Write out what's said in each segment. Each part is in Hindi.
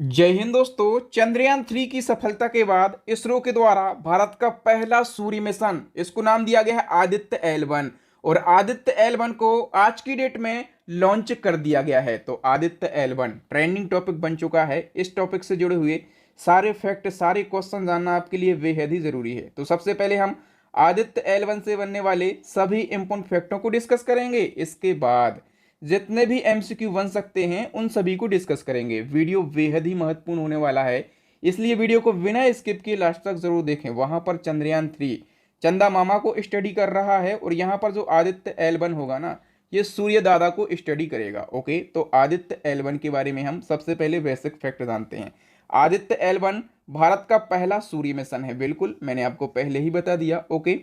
जय हिंद दोस्तों। चंद्रयान 3 की सफलता के बाद इसरो के द्वारा भारत का पहला सूर्य मिशन, इसको नाम दिया गया है आदित्य L1। और आदित्य L1 को आज की डेट में लॉन्च कर दिया गया है। तो आदित्य L1 ट्रेंडिंग टॉपिक बन चुका है। इस टॉपिक से जुड़े हुए सारे फैक्ट, सारे क्वेश्चन जानना आपके लिए बेहद ही जरूरी है। तो सबसे पहले हम आदित्य L1 से बनने वाले सभी इंपॉर्टेंट फैक्टों को डिस्कस करेंगे। इसके बाद जितने भी एमसीक्यू बन सकते हैं उन सभी को डिस्कस करेंगे। वीडियो बेहद ही महत्वपूर्ण होने वाला है, इसलिए वीडियो को बिना स्किप किए लास्ट तक जरूर देखें। वहां पर चंद्रयान 3 चंदा मामा को स्टडी कर रहा है और यहाँ पर जो आदित्य L1 होगा ना, ये सूर्य दादा को स्टडी करेगा। ओके, तो आदित्य L1 के बारे में हम सबसे पहले बेसिक फैक्ट जानते हैं। आदित्य L1 भारत का पहला सूर्य मिशन है। बिल्कुल, मैंने आपको पहले ही बता दिया। ओके,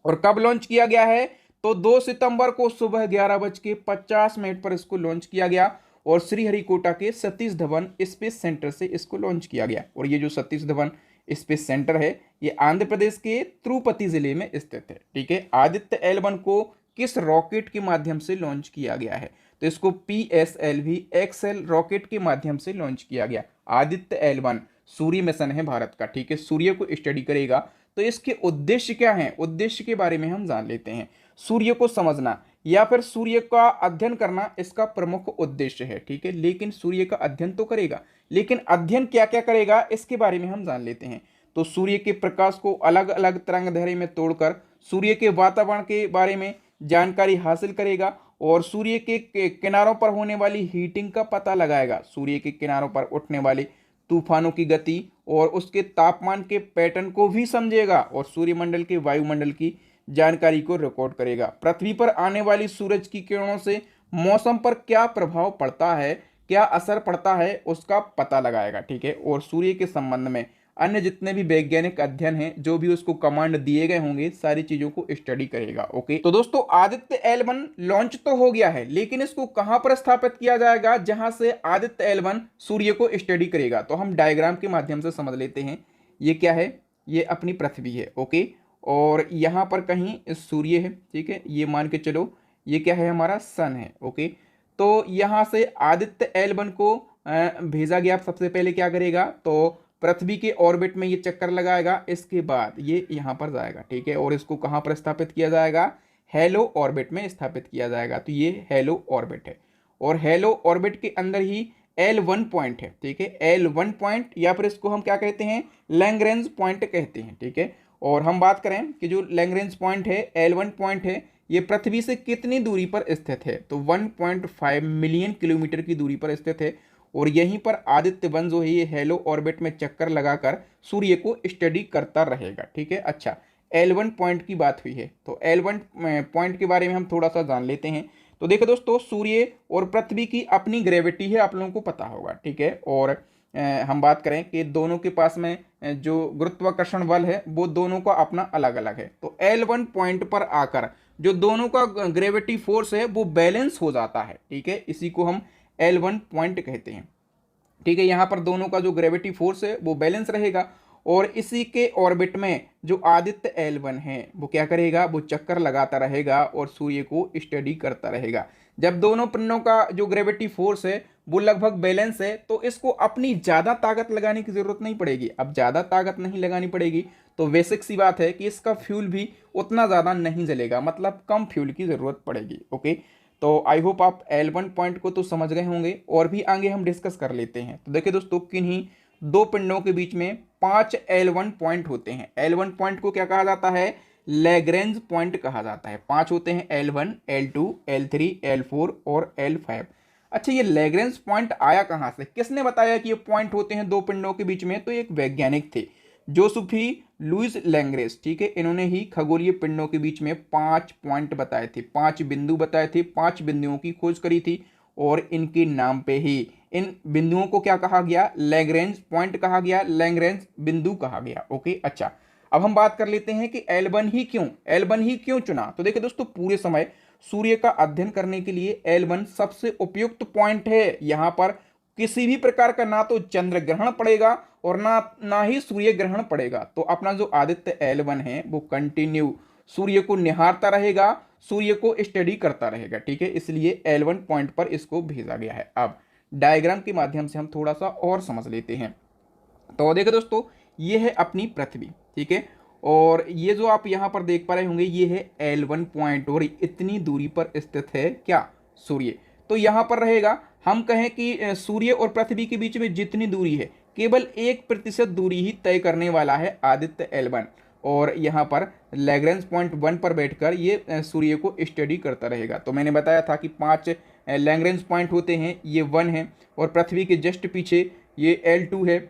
और कब लॉन्च किया गया है? तो 2 सितंबर को सुबह 11:50 पर इसको लॉन्च किया गया और श्रीहरिकोटा के सतीश धवन स्पेस सेंटर से इसको लॉन्च किया गया। और ये जो सतीश धवन स्पेस सेंटर है, ये आंध्र प्रदेश के तिरुपति जिले में स्थित है। ठीक है, आदित्य L1 को किस रॉकेट के माध्यम से लॉन्च किया गया है? तो इसको PSLV XL रॉकेट के माध्यम से लॉन्च किया गया। आदित्य L1 सूर्य मिशन है भारत का। ठीक है, सूर्य को स्टडी करेगा। तो इसके उद्देश्य क्या हैं? उद्देश्य के बारे में हम जान लेते हैं। सूर्य को समझना या फिर सूर्य का अध्ययन करना इसका प्रमुख उद्देश्य है। ठीक है, लेकिन सूर्य का अध्ययन तो करेगा, लेकिन अध्ययन क्या क्या करेगा इसके बारे में हम जान लेते हैं। तो सूर्य के प्रकाश को अलग अलग तरंग दैर्ध्य में तोड़कर सूर्य के वातावरण के बारे में जानकारी हासिल करेगा और सूर्य के किनारों पर होने वाली हीटिंग का पता लगाएगा। सूर्य के किनारों पर उठने वाले तूफानों की गति और उसके तापमान के पैटर्न को भी समझेगा और सूर्यमंडल के वायुमंडल की जानकारी को रिकॉर्ड करेगा। पृथ्वी पर आने वाली सूरज की किरणों से मौसम पर क्या प्रभाव पड़ता है, क्या असर पड़ता है, उसका पता लगाएगा। ठीक है, और सूर्य के संबंध में अन्य जितने भी वैज्ञानिक अध्ययन हैं, जो भी उसको कमांड दिए गए होंगे, सारी चीजों को स्टडी करेगा। ओके, तो दोस्तों आदित्य L1 लॉन्च तो हो गया है, लेकिन इसको कहां पर स्थापित किया जाएगा जहां से आदित्य L1 सूर्य को स्टडी करेगा? तो हम डायग्राम के माध्यम से समझ लेते हैं। ये क्या है? ये अपनी पृथ्वी है। ओके, और यहाँ पर कहीं सूर्य है। ठीक है, ये मान के चलो ये क्या है? हमारा सन है। ओके, तो यहाँ से आदित्य L1 को भेजा गया। सबसे पहले क्या करेगा? तो पृथ्वी के ऑर्बिट में ये चक्कर लगाएगा, इसके बाद ये यहाँ पर जाएगा। ठीक है, और इसको कहाँ पर स्थापित किया जाएगा? हेलो ऑर्बिट में स्थापित किया जाएगा। तो ये हेलो ऑर्बिट है और हेलो ऑर्बिट के अंदर ही L1 पॉइंट है। ठीक है, L1 पॉइंट या फिर इसको हम क्या कहते हैं? लैग्रेंज पॉइंट कहते हैं। ठीक है, और हम बात करें कि जो लैग्रेंज पॉइंट है, L1 पॉइंट है, ये पृथ्वी से कितनी दूरी पर स्थित है? तो 1.5 मिलियन किलोमीटर की दूरी पर स्थित है और यहीं पर आदित्य वन जो है ये हेलो ऑर्बिट में चक्कर लगाकर सूर्य को स्टडी करता रहेगा। ठीक है, अच्छा, L1 पॉइंट की बात हुई है, तो L1 पॉइंट के बारे में हम थोड़ा सा जान लेते हैं। तो देखो दोस्तों, सूर्य और पृथ्वी की अपनी ग्रेविटी है, आप लोगों को पता होगा। ठीक है, और हम बात करें कि दोनों के पास में जो गुरुत्वाकर्षण बल है वो दोनों का अपना अलग अलग है। तो L1 पॉइंट पर आकर जो दोनों का ग्रेविटी फोर्स है वो बैलेंस हो जाता है। ठीक है, इसी को हम L1 पॉइंट कहते हैं। ठीक है, यहाँ पर दोनों का जो ग्रेविटी फोर्स है वो बैलेंस रहेगा और इसी के ऑर्बिट में जो आदित्य L1 है वो क्या करेगा? वो चक्कर लगाता रहेगा और सूर्य को स्टडी करता रहेगा। जब दोनों पिंडों का जो ग्रेविटी फोर्स है वो लगभग बैलेंस है, तो इसको अपनी ज़्यादा ताकत लगाने की ज़रूरत नहीं पड़ेगी। अब ज़्यादा ताकत नहीं लगानी पड़ेगी तो बेसिक सी बात है कि इसका फ्यूल भी उतना ज़्यादा नहीं जलेगा, मतलब कम फ्यूल की ज़रूरत पड़ेगी। ओके, तो आई होप आप L1 पॉइंट को तो समझ गए होंगे और भी आगे हम डिस्कस कर लेते हैं। तो देखिए दोस्तों, किन्हीं दो पिंडों के बीच में 5 L1 पॉइंट होते हैं। L1 पॉइंट को क्या कहा जाता है? लैग्रेंज पॉइंट कहा जाता है। 5 होते हैं, L1, L2, L3, L4 और L5। अच्छा, ये लैग्रेंज पॉइंट आया कहाँ से? किसने बताया कि ये पॉइंट होते हैं दो पिंडों के बीच में? तो एक वैज्ञानिक थे, जोसेफी लुईस लैग्रेंज। ठीक है, इन्होंने ही खगोलीय पिंडों के बीच में 5 पॉइंट बताए थे, 5 बिंदु बताए थे, 5 बिंदुओं की खोज करी थी और इनके नाम पे ही इन बिंदुओं को क्या कहा गया? लैग्रेंज पॉइंट कहा गया, लैग्रेंज बिंदु कहा गया। ओके, अच्छा, अब हम बात कर लेते हैं कि L1 ही क्यों चुना? तो देखिए दोस्तों, पूरे समय सूर्य का अध्ययन करने के लिए L1 सबसे उपयुक्त पॉइंट है। यहाँ पर किसी भी प्रकार का ना तो चंद्र ग्रहण पड़ेगा और ना ही सूर्य ग्रहण पड़ेगा। तो अपना जो आदित्य L1 है वो कंटिन्यू सूर्य को निहारता रहेगा, सूर्य को स्टडी करता रहेगा। ठीक है, इसलिए L1 पॉइंट पर इसको भेजा गया है। अब डायग्राम के माध्यम से हम थोड़ा सा और समझ लेते हैं। तो देखो दोस्तों, ये है अपनी पृथ्वी, ठीक है। और ये जो आप यहाँ पर देख पा रहे होंगे, ये है L1 पॉइंट और इतनी दूरी पर स्थित है क्या, सूर्य। तो यहाँ पर रहेगा, हम कहें कि सूर्य और पृथ्वी के बीच में जितनी दूरी है, केवल 1% दूरी ही तय करने वाला है आदित्य L1। और यहाँ पर लैग्रेंज पॉइंट 1 पर बैठकर ये सूर्य को स्टडी करता रहेगा। तो मैंने बताया था कि 5 लैग्रेंज पॉइंट होते हैं, ये 1 है, और पृथ्वी के जस्ट पीछे ये L2 है,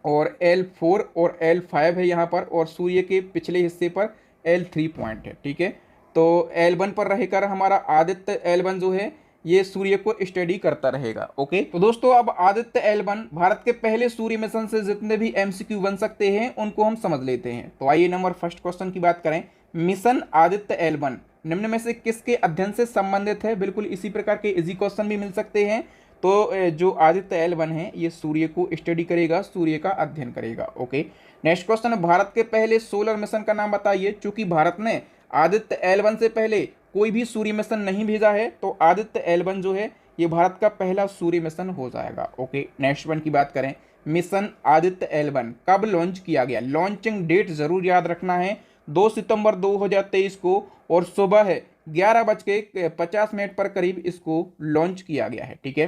और L4 और L5 है यहाँ पर, और सूर्य के पिछले हिस्से पर L3 पॉइंट है, ठीक है। तो L1 पर रहकर हमारा आदित्य L1 जो है ये सूर्य को स्टडी करता रहेगा। ओके, तो दोस्तों अब आदित्य L1 भारत के पहले सूर्य मिशन से जितने भी MCQ बन सकते हैं उनको हम समझ लेते हैं। तो आइए नंबर फर्स्ट क्वेश्चन की बात करें। मिशन आदित्य L1 निम्न में से किसके अध्ययन से संबंधित है। बिल्कुल इसी प्रकार के इजी क्वेश्चन भी मिल सकते हैं। तो जो आदित्य L1 है ये सूर्य को स्टडी करेगा, सूर्य का अध्ययन करेगा। ओके, नेक्स्ट क्वेश्चन, भारत के पहले सोलर मिशन का नाम बताइए। चूंकि भारत ने आदित्य L1 से पहले कोई भी सूर्य मिशन नहीं भेजा है, तो आदित्य L1 जो है ये भारत का पहला सूर्य मिशन हो जाएगा। ओके, नेक्स्ट वन की बात करें। मिशन आदित्य L1 कब लॉन्च किया गया। लॉन्चिंग डेट जरूर याद रखना है, 2 सितंबर 2023 को, और सुबह 11:50 पर करीब इसको लॉन्च किया गया है, ठीक है।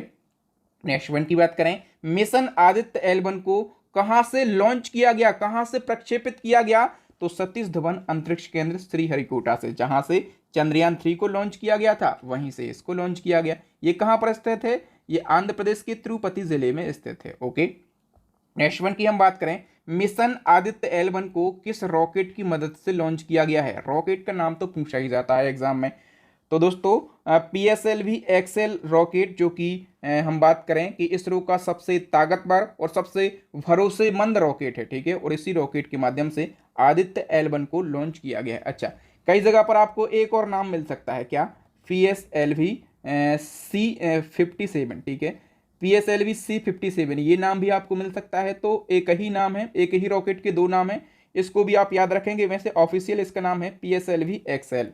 नेक्स्ट वन की बात करें। मिशन आदित्य L1 को कहां से लॉन्च किया गया, कहां से प्रक्षेपित किया गया। तो सतीश धवन अंतरिक्ष केंद्र श्रीहरिकोटा से, जहां से चंद्रयान 3 को लॉन्च किया गया था वहीं से इसको लॉन्च किया गया। ये कहां पर स्थित है, ये आंध्र प्रदेश के तिरुपति जिले में स्थित है। ओके, नेक्स्ट वन की हम बात करें। मिशन आदित्य L1 को किस रॉकेट की मदद से लॉन्च किया गया है। रॉकेट का नाम तो पूछा ही जाता है एग्जाम में। तो दोस्तों PSLV XL रॉकेट, जो कि हम बात करें कि इसरो का सबसे ताकतवर और सबसे भरोसेमंद रॉकेट है, ठीक है। और इसी रॉकेट के माध्यम से आदित्य L1 को लॉन्च किया गया है। अच्छा, कई जगह पर आपको एक और नाम मिल सकता है, क्या, PSLV C57, ठीक है। PSLV C57 ये नाम भी आपको मिल सकता है। तो एक ही नाम है, एक ही रॉकेट के दो नाम है, इसको भी आप याद रखेंगे। वैसे ऑफिशियल इसका नाम है PSLV XL।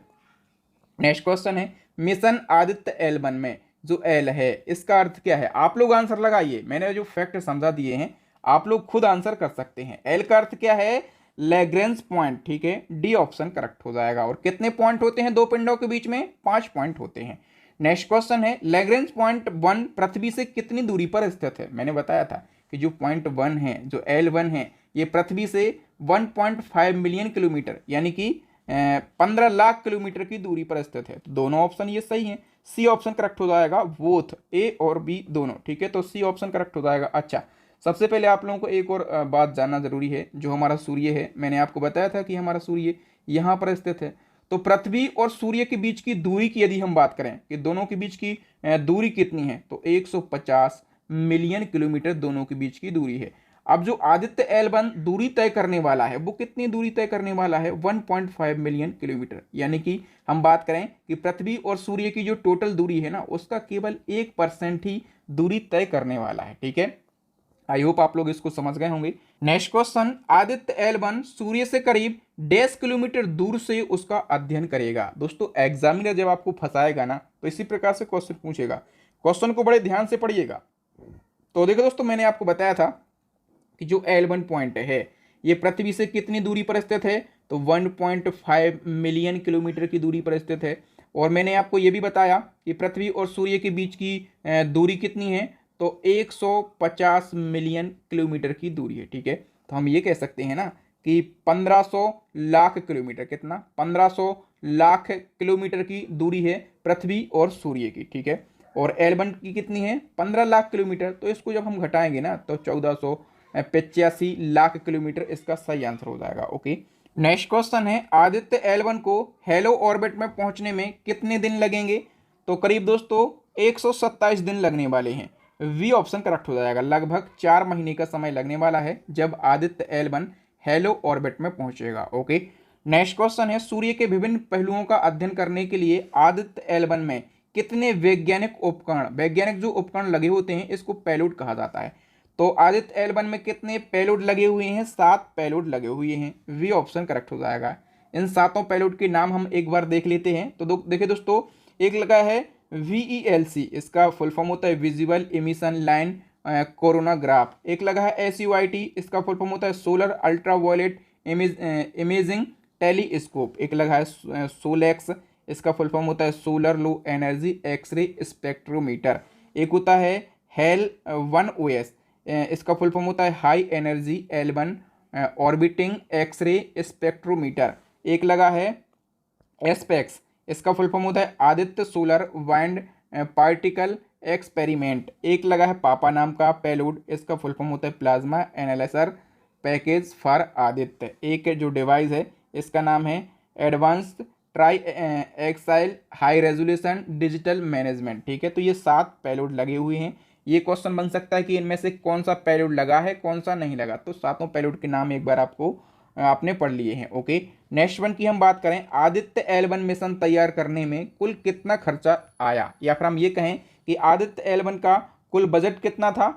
नेक्स्ट क्वेश्चन है, मिशन आदित्य L1 में जो L है इसका अर्थ क्या है। आप लोग आंसर लगाइए, मैंने जो फैक्ट समझा दिए हैं आप लोग खुद आंसर कर सकते हैं। L का अर्थ क्या है, लैग्रेंज पॉइंट, ठीक है। डी ऑप्शन करेक्ट हो जाएगा। और कितने पॉइंट होते हैं दो पिंडों के बीच में, 5 पॉइंट होते हैं। नेक्स्ट क्वेश्चन है, लैग्रेंज पॉइंट 1 पृथ्वी से कितनी दूरी पर स्थित है। मैंने बताया था कि जो पॉइंट 1 है, जो L1 है, ये पृथ्वी से 1.5 मिलियन किलोमीटर यानी कि 15 लाख किलोमीटर की दूरी पर स्थित है। तो दोनों ऑप्शन ये सही हैं। सी ऑप्शन करेक्ट हो जाएगा, बोथ A और B दोनों, ठीक है। तो सी ऑप्शन करेक्ट हो जाएगा। अच्छा, सबसे पहले आप लोगों को एक और बात जानना जरूरी है। जो हमारा सूर्य है, मैंने आपको बताया था कि हमारा सूर्य यहाँ पर स्थित है। तो पृथ्वी और सूर्य के बीच की दूरी की यदि हम बात करें कि दोनों के बीच की दूरी कितनी है, तो 150 मिलियन किलोमीटर दोनों के बीच की दूरी है। अब जो आदित्य L1 दूरी तय करने वाला है वो कितनी दूरी तय करने वाला है, 1.5 मिलियन किलोमीटर। यानी कि हम बात करें कि पृथ्वी और सूर्य की जो टोटल दूरी है ना, उसका केवल 1% ही दूरी तय करने वाला है, ठीक है। आई होप आप लोग इसको समझ गए होंगे। नेक्स्ट क्वेश्चन, आदित्य L1 सूर्य से करीब 1.5 किलोमीटर दूर से उसका अध्ययन करेगा। दोस्तों एग्जामिनर जब आपको फंसाएगा ना, तो इसी प्रकार से क्वेश्चन पूछेगा। क्वेश्चन को बड़े ध्यान से पढ़िएगा। तो देखो दोस्तों, मैंने आपको बताया था कि जो L1 पॉइंट है ये पृथ्वी से कितनी दूरी पर स्थित है, तो 1.5 मिलियन किलोमीटर की दूरी पर स्थित है। और मैंने आपको ये भी बताया कि पृथ्वी और सूर्य के बीच की दूरी कितनी है, तो 150 मिलियन किलोमीटर की दूरी है, ठीक है। तो हम ये कह सकते हैं ना कि 1500 लाख किलोमीटर, कितना, 1500 लाख किलोमीटर की दूरी है पृथ्वी और सूर्य की, ठीक है। और L1 की कितनी है, 15 लाख किलोमीटर। तो इसको जब हम घटाएंगे ना, तो 1485 लाख किलोमीटर इसका सही आंसर हो जाएगा। ओके, नेक्स्ट क्वेश्चन है, आदित्य L1 को हेलो ऑर्बिट में पहुंचने में कितने दिन लगेंगे। तो करीब दोस्तों 127 दिन लगने वाले हैं। वी ऑप्शन करेक्ट हो जाएगा। लगभग 4 महीने का समय लगने वाला है जब आदित्य L1 हेलो ऑर्बिट में पहुंचेगा। ओके, नेक्स्ट क्वेश्चन है, सूर्य के विभिन्न पहलुओं का अध्ययन करने के लिए आदित्य L1 में कितने वैज्ञानिक उपकरण, वैज्ञानिक जो उपकरण लगे होते हैं इसको पेलोड कहा जाता है। तो आदित्य L1 में कितने पेलोड लगे हुए हैं, 7 पेलोड लगे हुए हैं। वी ऑप्शन करेक्ट हो जाएगा। इन 7 पेलोड के नाम हम एक बार देख लेते हैं। तो देखिए दोस्तों, एक लगा है VELC, इसका फुल फॉर्म होता है विजिबल इमिशन लाइन कोरोनाग्राफ। एक लगा है SUIT, इसका फुल फॉर्म होता है solar ultraviolet imaging telescope. एक लगा है सोलेक्स, इसका फुल फॉर्म होता है solar low energy x-ray spectrometer. एक होता है हेल 1OS, इसका फुल फॉर्म होता है high energy L1 orbiting x-ray spectrometer. एक लगा है एस्पेक्स, इसका फुल फॉर्म होता है Aditya solar wind particle experiment. एक लगा है पापा नाम का पेलोड, इसका फुल फॉर्म होता है plasma analyser package for Aditya. एक जो डिवाइस है इसका नाम है advanced tri axial high resolution digital management. ठीक है, तो ये 7 पेलोड लगे हुए हैं। ये क्वेश्चन बन सकता है कि इनमें से कौन सा पेलोड लगा है कौन सा नहीं लगा, तो सातों पेलोड के नाम एक बार आपने पढ़ लिए हैं। ओके, नेक्स्ट वन की हम बात करें, आदित्य L1 मिशन तैयार करने में कुल कितना खर्चा आया, या फिर हम ये कहें कि आदित्य L1 का कुल बजट कितना था।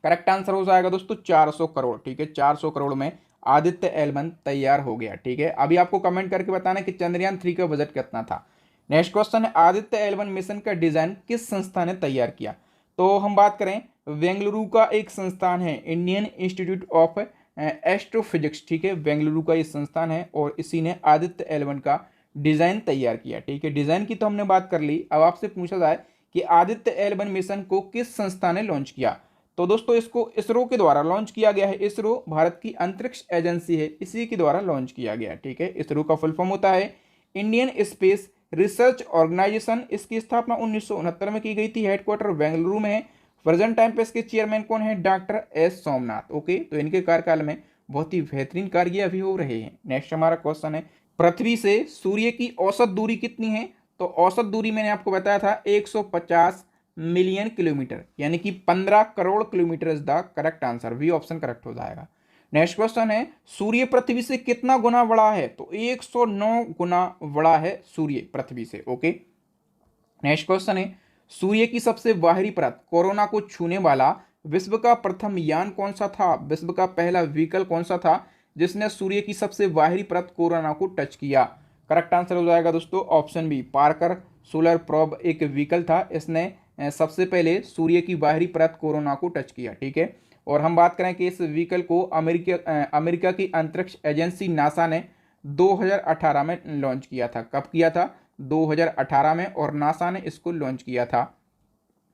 करेक्ट आंसर हो जाएगा दोस्तों 400 करोड़। ठीक है, 400 करोड़ में आदित्य L1 तैयार हो गया। ठीक है, अभी आपको कमेंट करके बताना कि चंद्रयान 3 का बजट कितना था। नेक्स्ट क्वेश्चन है, आदित्य L1 मिशन का डिजाइन किस संस्था ने तैयार किया। तो हम बात करें, बेंगलुरु का एक संस्थान है इंडियन इंस्टीट्यूट ऑफ एस्ट्रोफिजिक्स। ठीक है, बेंगलुरु का ये संस्थान है और इसी ने आदित्य L1 का डिजाइन तैयार किया। ठीक है, डिजाइन की तो हमने बात कर ली। अब आपसे पूछा जाए कि आदित्य L1 मिशन को किस संस्था ने लॉन्च किया, तो दोस्तों इसको इसरो के द्वारा लॉन्च किया गया है। इसरो भारत की अंतरिक्ष एजेंसी है, इसी के द्वारा लॉन्च किया गया। ठीक है, इसरो का फुल फॉर्म होता है इंडियन स्पेस रिसर्च ऑर्गेनाइजेशन। इसकी स्थापना 1969 में की गई थी। हेडक्वार्टर बेंगलुरु में है। प्रेजेंट टाइम पे इसके चेयरमैन कौन है, डॉक्टर एस सोमनाथ। ओके, तो इनके कार्यकाल में बहुत ही बेहतरीन कार्य अभी हो रहे हैं। नेक्स्ट हमारा क्वेश्चन है, पृथ्वी से सूर्य की औसत दूरी कितनी है। तो औसत दूरी मैंने आपको बताया था 150 मिलियन किलोमीटर, यानी कि 15 crore kilometre is the correct answer. B option correct हो जाएगा। नेक्स्ट क्वेश्चन है, सूर्य पृथ्वी से कितना गुना बड़ा है। तो 109 गुना बड़ा है सूर्य पृथ्वी से। ओके, नेक्स्ट क्वेश्चन है, सूर्य की सबसे बाहरी परत कोरोना को छूने वाला विश्व का प्रथम यान कौन सा था। विश्व का पहला व्हीकल कौन सा था जिसने सूर्य की सबसे बाहरी परत कोरोना को टच किया। करेक्ट आंसर हो जाएगा दोस्तों option B, Parker solar probe एक व्हीकल था, इसने सबसे पहले सूर्य की बाहरी परत कोरोना को टच किया। ठीक है, और हम बात करें कि इस व्हीकल को अमेरिका की अंतरिक्ष एजेंसी नासा ने 2018 में लॉन्च किया था। कब किया था, 2018 में, और नासा ने इसको लॉन्च किया था।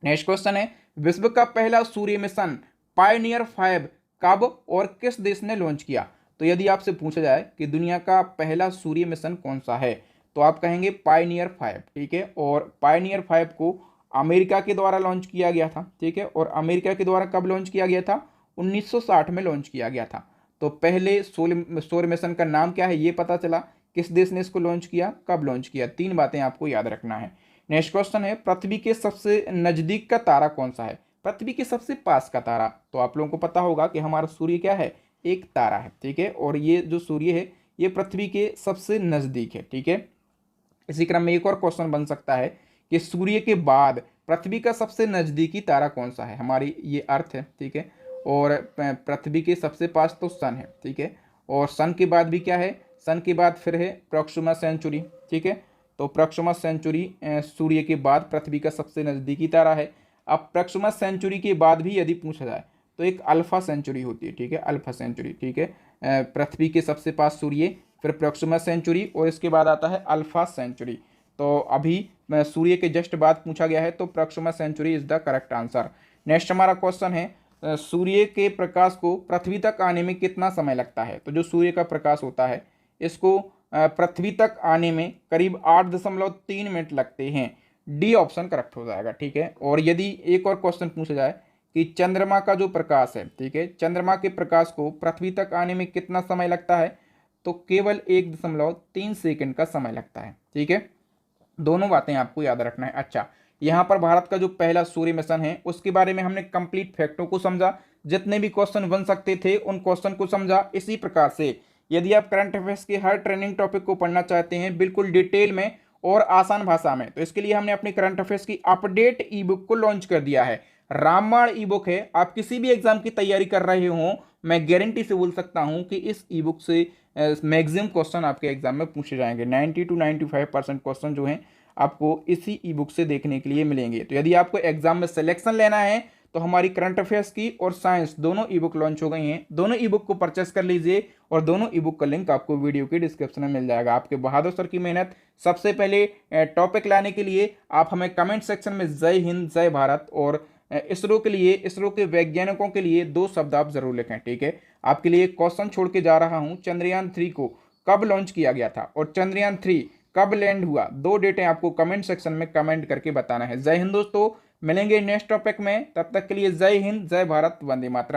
नेक्स्ट क्वेश्चन है, विश्व का पहला सूर्य मिशन पायनियर 5 कब और किस देश ने लॉन्च किया। तो यदि आपसे पूछा जाए कि दुनिया का पहला सूर्य मिशन कौन सा है, तो आप कहेंगे पायनियर 5। ठीक है, और पायनियर 5 को अमेरिका के द्वारा लॉन्च किया गया था। ठीक है, और अमेरिका के द्वारा कब लॉन्च किया गया था, 1960 में लॉन्च किया गया था। तो पहले सूर्य मिशन का नाम क्या है ये पता चला, किस देश ने इसको लॉन्च किया, कब लॉन्च किया, 3 बातें आपको याद रखना है। नेक्स्ट क्वेश्चन है, पृथ्वी के सबसे नजदीक का तारा कौन सा है। पृथ्वी के सबसे पास का तारा, तो आप लोगों को पता होगा कि हमारा सूर्य क्या है, एक तारा है। ठीक है, और ये जो सूर्य है ये पृथ्वी के सबसे नजदीक है। ठीक है, इसी क्रम में एक और क्वेश्चन बन सकता है कि सूर्य के बाद पृथ्वी का सबसे नजदीकी तारा कौन सा है। हमारी ये अर्थ है। ठीक है, और पृथ्वी के सबसे पास तो सन है। ठीक है, और सन के बाद भी क्या है, सन के बाद फिर है प्रॉक्सिमा सेंचुरी। ठीक है, तो प्रॉक्सिमा सेंचुरी सूर्य के बाद पृथ्वी का सबसे नज़दीकी तारा है। अब प्रॉक्सिमा सेंचुरी के बाद भी यदि पूछा जाए तो एक अल्फा सेंचुरी होती है। ठीक है, अल्फा सेंचुरी। ठीक है, पृथ्वी के सबसे पास सूर्य, फिर प्रॉक्सिमा सेंचुरी, और इसके बाद आता है अल्फा सेंचुरी। तो अभी सूर्य के जस्ट बाद पूछा गया है, तो Proxima sanctuary is the correct answer. Next हमारा क्वेश्चन है, सूर्य के प्रकाश को पृथ्वी तक आने में कितना समय लगता है। तो जो सूर्य का प्रकाश होता है इसको पृथ्वी तक आने में करीब 8.3 मिनट लगते हैं। डी ऑप्शन करेक्ट हो जाएगा। ठीक है, और यदि एक और क्वेश्चन पूछा जाए कि चंद्रमा का जो प्रकाश है, ठीक है, चंद्रमा के प्रकाश को पृथ्वी तक आने में कितना समय लगता है, तो केवल 1.3 सेकंड का समय लगता है। ठीक है, दोनों बातें आपको याद रखना है। अच्छा, यहाँ पर भारत का जो पहला सूर्य मिशन है उसके बारे में हमने कंप्लीट फैक्टों को समझा, जितने भी क्वेश्चन बन सकते थे उन क्वेश्चन को समझा। इसी प्रकार से यदि आप करंट अफेयर्स के हर ट्रेनिंग टॉपिक को पढ़ना चाहते हैं बिल्कुल डिटेल में और आसान भाषा में, तो इसके लिए हमने अपनी करंट अफेयर्स की अपडेट ई बुक को लॉन्च कर दिया है। रामबाण ई बुक है। आप किसी भी एग्जाम की तैयारी कर रहे हो, मैं गारंटी से बोल सकता हूं कि इस ई बुक से मैक्सिमम क्वेश्चन आपके एग्जाम में पूछे जाएंगे। 90 to 95% क्वेश्चन जो हैं आपको इसी ई बुक से देखने के लिए मिलेंगे। तो यदि आपको एग्जाम में सिलेक्शन लेना है तो हमारी करंट अफेयर्स की और साइंस दोनों ई बुक लॉन्च हो गई हैं। दोनों ई बुक को परचेस कर लीजिए और दोनों ई बुक का लिंक आपको वीडियो के डिस्क्रिप्शन में मिल जाएगा। आपके बहादुर सर की मेहनत। सबसे पहले टॉपिक लाने के लिए आप हमें कमेंट सेक्शन में जय हिंद जय भारत और इसरो के लिए, इसरो के वैज्ञानिकों के लिए 2 शब्द आप जरूर लिखें, ठीक है। आपके लिए क्वेश्चन छोड़ के जा रहा हूं, चंद्रयान 3 को कब लॉन्च किया गया था और चंद्रयान 3 कब लैंड हुआ, 2 डेटें आपको कमेंट सेक्शन में कमेंट करके बताना है। जय हिंद दोस्तों, मिलेंगे नेक्स्ट टॉपिक में, तब तक के लिए जय हिंद जय भारत, वंदे मातरम।